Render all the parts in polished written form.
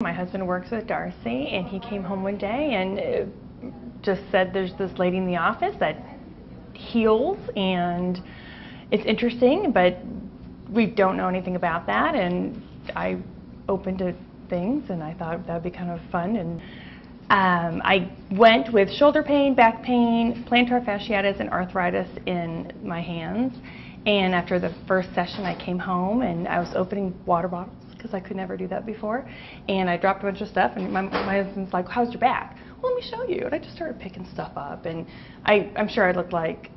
My husband works with Darcy, and he came home one day and just said there's this lady in the office that heals, and it's interesting, but we don't know anything about that. And I opened to things, and I thought that would be kind of fun. And I went with shoulder pain, back pain, plantar fasciitis, and arthritis in my hands. And after the first session, I came home and I was opening water bottles because I could never do that before. And I dropped a bunch of stuff, and my husband's like, "How's your back?" "Well, let me show you." And I just started picking stuff up. And I'm sure I looked like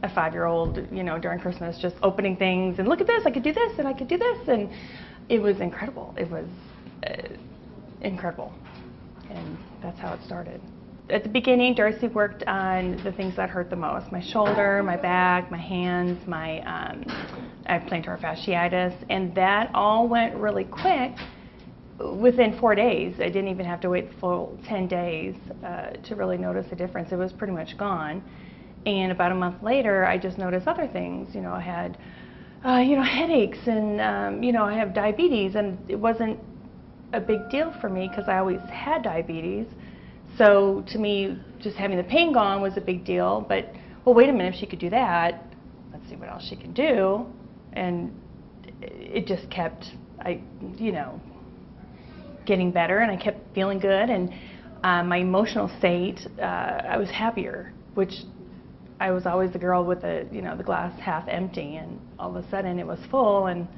a 5-year-old, you know, during Christmas, just opening things and look at this, I could do this, and I could do this. And it was incredible. It was incredible. And that's how it started. At the beginning, Darcy worked on the things that hurt the most: my shoulder, my back, my hands, I have plantar fasciitis, and that all went really quick. Within 4 days, I didn't even have to wait the full 10 days to really notice a difference. It was pretty much gone. And about a month later, I just noticed other things. You know, I had, headaches, and I have diabetes, and it wasn't a big deal for me because I always had diabetes. So to me, just having the pain gone was a big deal. But, well, wait a minute, if she could do that, let's see what else she can do. And it just kept, getting better, and I kept feeling good. And my emotional state, I was happier, which I was always the girl with the glass half empty, and all of a sudden it was full, and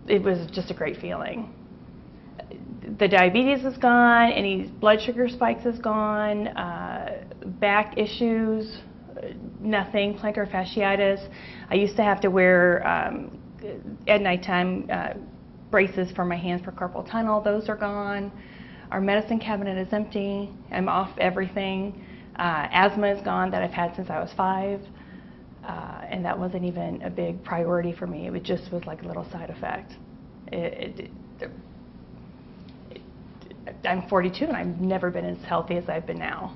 it was just a great feeling. The diabetes is gone, any blood sugar spikes is gone, back issues, nothing, plantar fasciitis. I used to have to wear, at nighttime, braces for my hands for carpal tunnel. Those are gone. Our medicine cabinet is empty. I'm off everything. Asthma is gone, that I've had since I was 5. And that wasn't even a big priority for me. It just was like a little side effect. I'm 42, and I've never been as healthy as I've been now.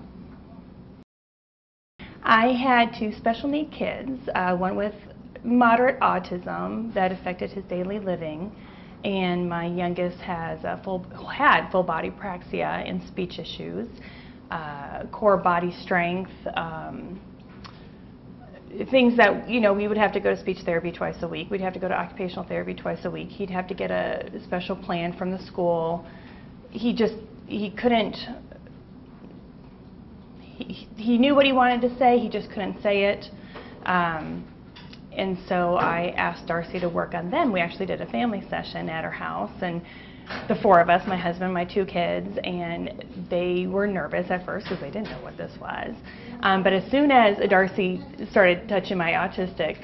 I had 2 special need kids, one with moderate autism that affected his daily living, and my youngest had full body praxia and speech issues, core body strength, things that, we would have to go to speech therapy twice a week. We'd have to go to occupational therapy twice a week. He'd have to get a special plan from the school. He couldn't, he knew what he wanted to say, he just couldn't say it. And so I asked Darcy to work on them. We actually did a family session at her house, and the 4 of us, my husband, my 2 kids, and they were nervous at first because they didn't know what this was. But as soon as Darcy started touching my autistic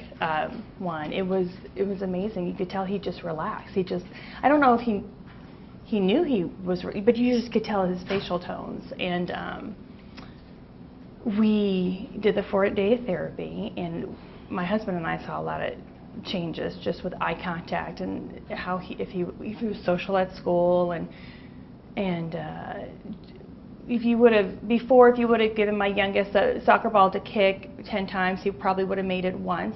one, it was amazing. You could tell he just relaxed. I don't know if he knew he was, but you just could tell his facial tones. And we did the 4-day therapy, and my husband and I saw a lot of changes just with eye contact, and how if he was social at school, and if you would have given my youngest a soccer ball to kick 10 times, he probably would have made it once.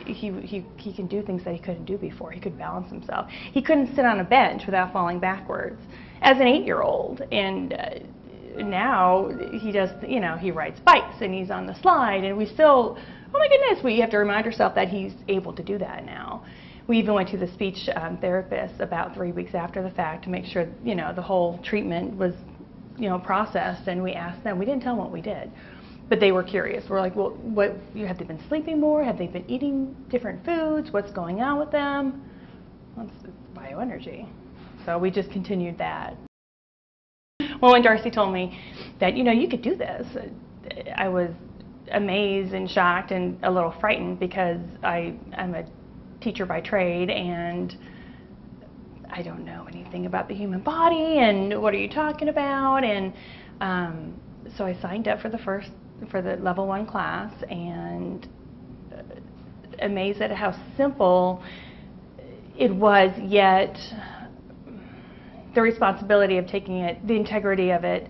He can do things that he couldn't do before. He could balance himself. He couldn't sit on a bench without falling backwards as an 8-year-old, and now he does. He rides bikes, and he's on the slide, and we still, oh my goodness, we have to remind ourselves that he's able to do that now. We even went to the speech therapist about 3 weeks after the fact to make sure the whole treatment was processed, and we asked them. We didn't tell them what we did, but they were curious. We're like, well, have they been sleeping more? Have they been eating different foods? What's going on with them? Well, it's bioenergy. So we just continued that. Well, when Darcy told me that, you could do this, I was amazed and shocked and a little frightened, because I'm a teacher by trade, and I don't know anything about the human body, and what are you talking about? And so I signed up for the level 1 class, and amazed at how simple it was, yet the responsibility of taking it, the integrity of it,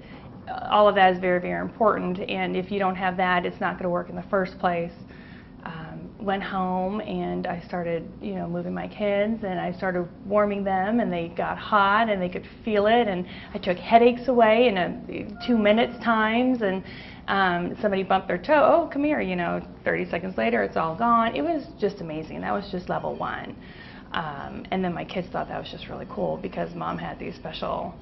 all of that is very, very important. And if you don't have that, it's not going to work in the first place. went home and I started, moving my kids, and I started warming them, and they got hot and they could feel it, and I took headaches away in 2 minutes times, and somebody bumped their toe, oh, come here, 30 seconds later it's all gone. It was just amazing. That was just level 1. And then my kids thought that was just really cool because Mom had these special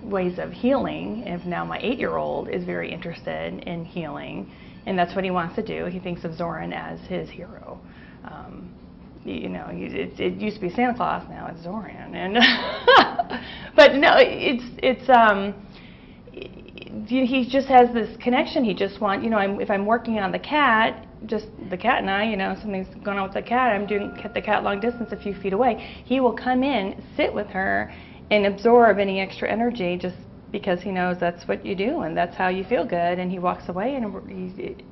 ways of healing. And now my 8-year-old is very interested in healing, and that's what he wants to do. He thinks of Zoran as his hero. It used to be Santa Claus, now it's Zoran. And but no, he just has this connection. He just wants, if I'm working on the cat, just the cat and I, something's going on with the cat, I'm doing the cat long distance a few feet away, he will come in, sit with her, and absorb any extra energy just because he knows that's what you do and that's how you feel good, and he walks away, and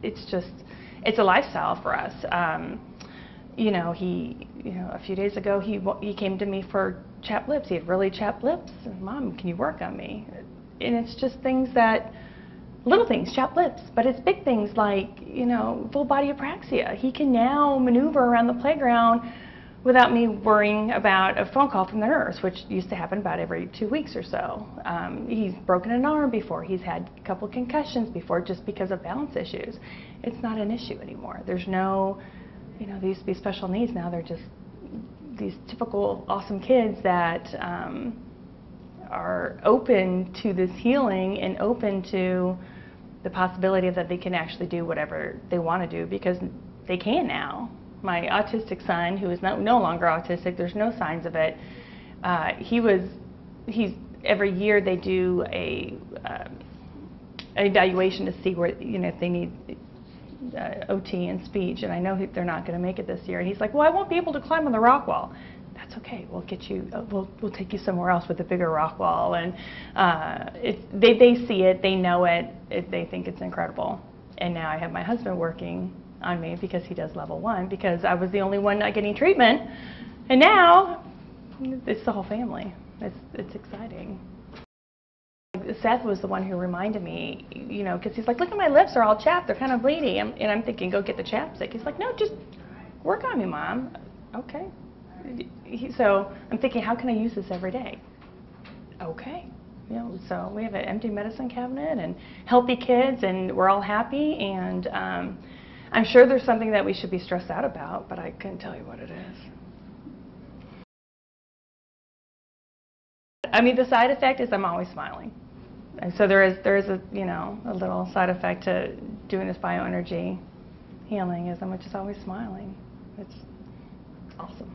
it's a lifestyle for us. A few days ago he came to me for chapped lips. He had really chapped lips, and Mom, can you work on me? And it's just things that, little things, chapped lips, but it's big things like, full body apraxia. He can now maneuver around the playground without me worrying about a phone call from the nurse, which used to happen about every 2 weeks or so. He's broken an arm before. He's had a couple concussions before just because of balance issues. It's not an issue anymore. There's no, they used to be special needs. Now they're just these typical awesome kids that are open to this healing and open to the possibility that they can actually do whatever they want to do because they can now. My autistic son, who is no longer autistic, there's no signs of it, every year they do an evaluation to see where, if they need OT and speech, and I know they're not going to make it this year. And he's like, well, I won't be able to climb on the rock wall. That's okay. We'll get you. We'll take you somewhere else with a bigger rock wall. And they see it. They know it. They think it's incredible. And now I have my husband working on me because he does level 1 because I was the only one not getting treatment, and now it's the whole family. It's exciting. Seth was the one who reminded me, because he's like, look at my lips, are all chapped, they're kind of bleeding, and I'm thinking, go get the chapstick. He's like, no, just work on me, Mom. Okay. So I'm thinking, how can I use this every day? Okay. So we have an empty medicine cabinet and healthy kids, and we're all happy, and I'm sure there's something that we should be stressed out about, but I couldn't tell you what it is. I mean, the side effect is I'm always smiling. And so there is a, a little side effect to doing this bioenergy healing is I'm just always smiling. It's awesome.